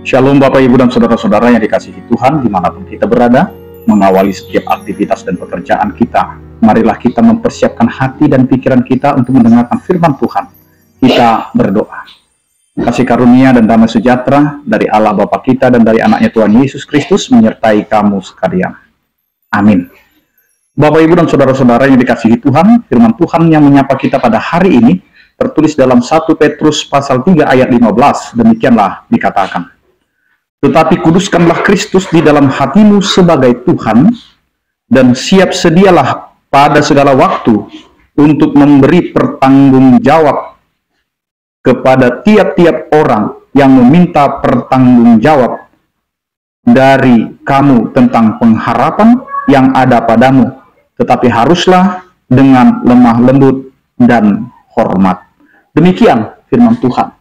Shalom Bapak Ibu dan Saudara-saudara yang dikasihi Tuhan dimanapun kita berada. Mengawali setiap aktivitas dan pekerjaan kita, marilah kita mempersiapkan hati dan pikiran kita untuk mendengarkan firman Tuhan. Kita berdoa. Kasih karunia dan damai sejahtera dari Allah Bapa kita dan dari anaknya Tuhan Yesus Kristus menyertai kamu sekalian. Amin. Bapak Ibu dan Saudara-saudara yang dikasihi Tuhan, firman Tuhan yang menyapa kita pada hari ini tertulis dalam 1 Petrus pasal 3 ayat 15. Demikianlah dikatakan. Tetapi kuduskanlah Kristus di dalam hatimu sebagai Tuhan, dan siap sedialah pada segala waktu untuk memberi pertanggungjawab kepada tiap-tiap orang yang meminta pertanggungjawab dari kamu tentang pengharapan yang ada padamu, tetapi haruslah dengan lemah lembut dan hormat. Demikian firman Tuhan.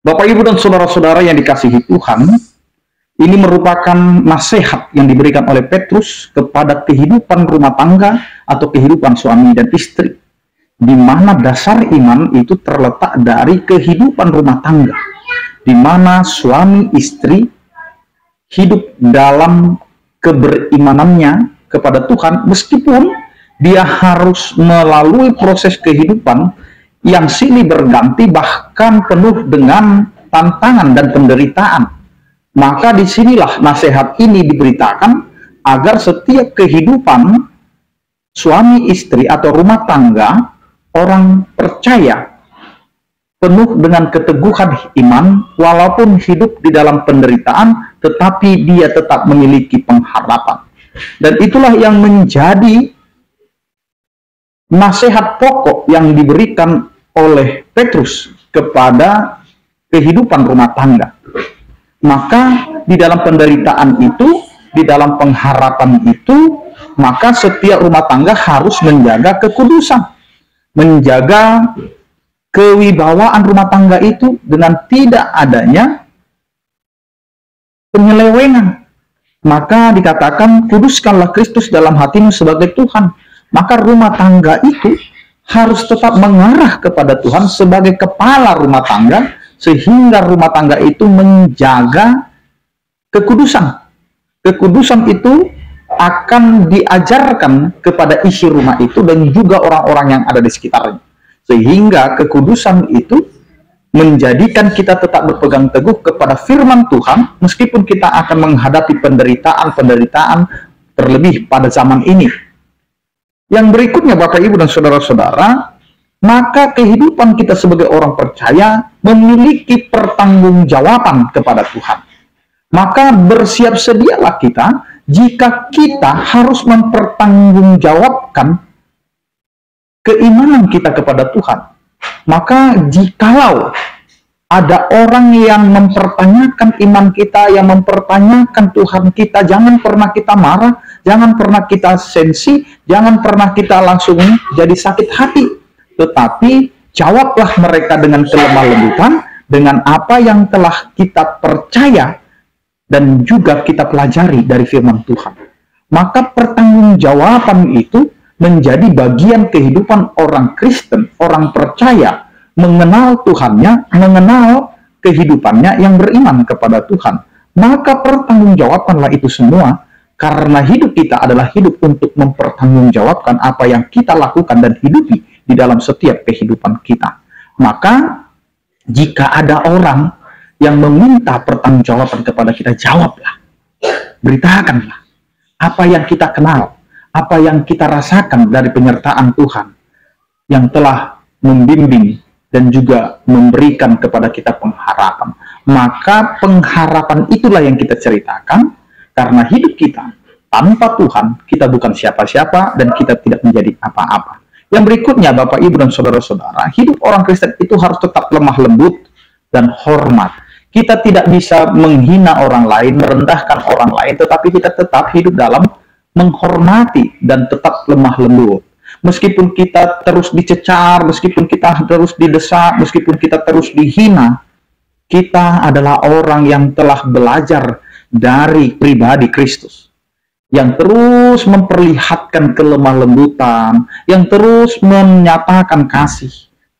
Bapak, Ibu, dan Saudara-saudara yang dikasihi Tuhan, ini merupakan nasihat yang diberikan oleh Petrus kepada kehidupan rumah tangga atau kehidupan suami dan istri, di mana dasar iman itu terletak dari kehidupan rumah tangga, di mana suami istri hidup dalam keberimanannya kepada Tuhan, meskipun dia harus melalui proses kehidupan yang silih berganti, bahkan penuh dengan tantangan dan penderitaan. Maka disinilah nasihat ini diberitakan agar setiap kehidupan suami istri atau rumah tangga orang percaya penuh dengan keteguhan iman, walaupun hidup di dalam penderitaan, tetapi dia tetap memiliki pengharapan. Dan itulah yang menjadi nasihat pokok yang diberikan oleh Petrus kepada kehidupan rumah tangga. Maka di dalam penderitaan itu, di dalam pengharapan itu, maka setiap rumah tangga harus menjaga kekudusan, menjaga kewibawaan rumah tangga itu dengan tidak adanya penyelewengan. Maka dikatakan, kuduskanlah Kristus dalam hatimu sebagai Tuhan. Maka rumah tangga itu harus tetap mengarah kepada Tuhan sebagai kepala rumah tangga, sehingga rumah tangga itu menjaga kekudusan. Kekudusan itu akan diajarkan kepada isi rumah itu dan juga orang-orang yang ada di sekitarnya. Sehingga kekudusan itu menjadikan kita tetap berpegang teguh kepada firman Tuhan, meskipun kita akan menghadapi penderitaan terlebih pada zaman ini. Yang berikutnya, Bapak, Ibu, dan Saudara-saudara, maka kehidupan kita sebagai orang percaya memiliki pertanggungjawaban kepada Tuhan. Maka bersiap sedialah kita jika kita harus mempertanggungjawabkan keimanan kita kepada Tuhan. Maka jikalau ada orang yang mempertanyakan iman kita, yang mempertanyakan Tuhan kita, jangan pernah kita marah, jangan pernah kita sensi, jangan pernah kita langsung jadi sakit hati. Tetapi jawablah mereka dengan kelemah lembutan, dengan apa yang telah kita percaya dan juga kita pelajari dari firman Tuhan. Maka pertanggungjawaban itu menjadi bagian kehidupan orang Kristen, orang percaya, mengenal Tuhannya, mengenal kehidupannya yang beriman kepada Tuhan. Maka pertanggungjawabanlah itu semua, karena hidup kita adalah hidup untuk mempertanggungjawabkan apa yang kita lakukan dan hidupi di dalam setiap kehidupan kita. Maka jika ada orang yang meminta pertanggungjawaban kepada kita, jawablah, beritakanlah apa yang kita kenal, apa yang kita rasakan dari penyertaan Tuhan yang telah membimbing dan juga memberikan kepada kita pengharapan. Maka pengharapan itulah yang kita ceritakan, karena hidup kita tanpa Tuhan, kita bukan siapa-siapa dan kita tidak menjadi apa-apa. Yang berikutnya, Bapak, Ibu, dan Saudara-saudara, hidup orang Kristen itu harus tetap lemah lembut dan hormat. Kita tidak bisa menghina orang lain, merendahkan orang lain, tetapi kita tetap hidup dalam menghormati dan tetap lemah lembut. Meskipun kita terus dicecar, meskipun kita terus didesak, meskipun kita terus dihina, kita adalah orang yang telah belajar dari pribadi Kristus, yang terus memperlihatkan kelemah lembutan, yang terus menyatakan kasih,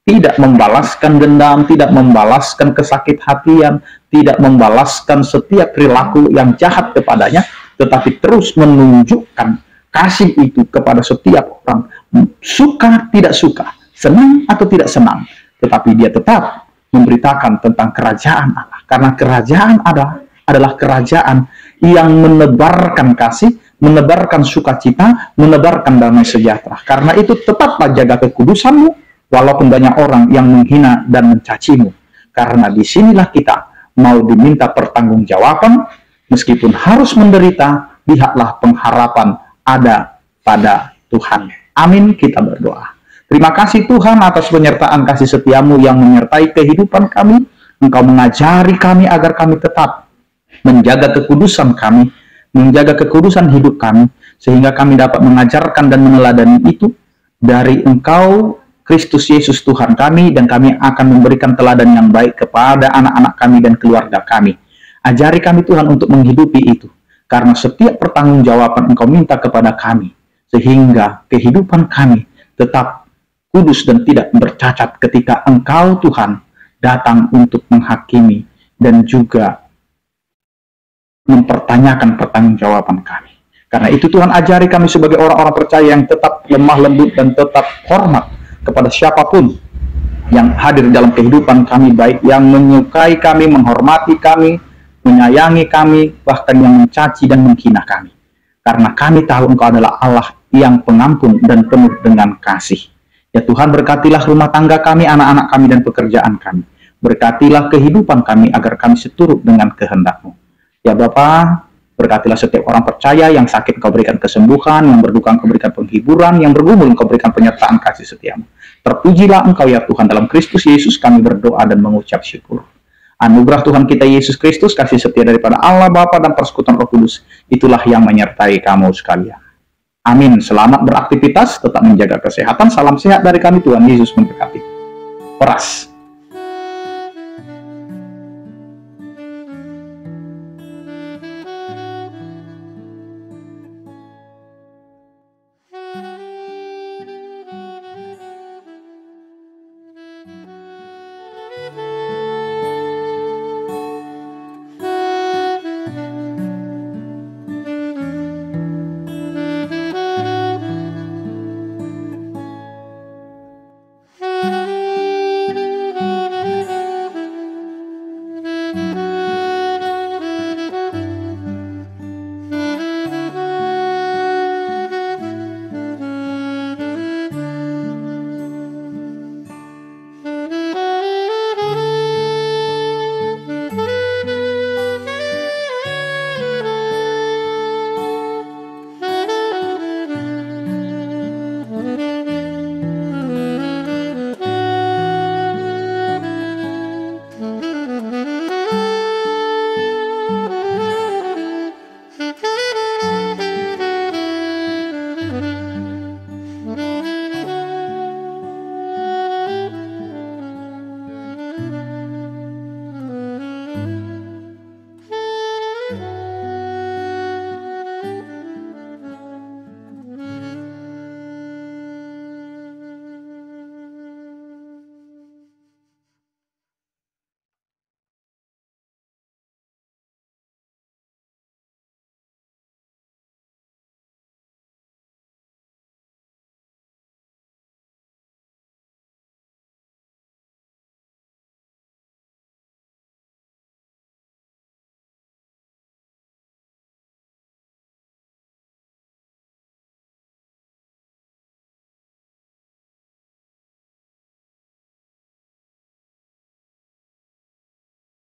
tidak membalaskan dendam, tidak membalaskan kesakit hatian, tidak membalaskan setiap perilaku yang jahat kepadanya, tetapi terus menunjukkan kasih itu kepada setiap orang, suka tidak suka, senang atau tidak senang, tetapi dia tetap memberitakan tentang kerajaan Allah, karena kerajaan Allah adalah kerajaan yang menebarkan kasih, menebarkan sukacita, menebarkan damai sejahtera. Karena itu tetaplah jaga kekudusanmu, walaupun banyak orang yang menghina dan mencacimu. Karena disinilah kita mau diminta pertanggungjawaban, meskipun harus menderita, lihatlah pengharapan ada pada Tuhan. Amin, kita berdoa. Terima kasih Tuhan atas penyertaan kasih setiamu yang menyertai kehidupan kami. Engkau mengajari kami agar kami tetap menjaga kekudusan kami, menjaga kekudusan hidup kami, sehingga kami dapat mengajarkan dan meneladani itu dari Engkau, Kristus Yesus Tuhan kami, dan kami akan memberikan teladan yang baik kepada anak-anak kami dan keluarga kami. Ajari kami Tuhan untuk menghidupi itu, karena setiap pertanggungjawaban Engkau minta kepada kami, sehingga kehidupan kami tetap kudus dan tidak bercacat ketika Engkau Tuhan datang untuk menghakimi dan juga mempertanyakan pertanggungjawaban kami. Karena itu Tuhan ajari kami sebagai orang-orang percaya yang tetap lemah lembut dan tetap hormat kepada siapapun yang hadir dalam kehidupan kami, baik yang menyukai kami, menghormati kami, menyayangi kami, bahkan yang mencaci dan menghina kami. Karena kami tahu Engkau adalah Allah yang pengampun dan penuh dengan kasih. Ya Tuhan, berkatilah rumah tangga kami, anak-anak kami, dan pekerjaan kami. Berkatilah kehidupan kami agar kami seturut dengan kehendak-Mu. Ya Bapa, berkatilah setiap orang percaya yang sakit Engkau berikan kesembuhan, yang berduka Engkau berikan penghiburan, yang bergumul Engkau berikan penyertaan kasih setiamu. Terpujilah Engkau ya Tuhan, dalam Kristus Yesus kami berdoa dan mengucap syukur. Anugerah Tuhan kita Yesus Kristus, kasih setia daripada Allah Bapa dan persekutuan Roh Kudus, itulah yang menyertai kamu sekalian. Amin. Selamat beraktivitas, tetap menjaga kesehatan. Salam sehat dari kami, Tuhan Yesus memberkati. Peras.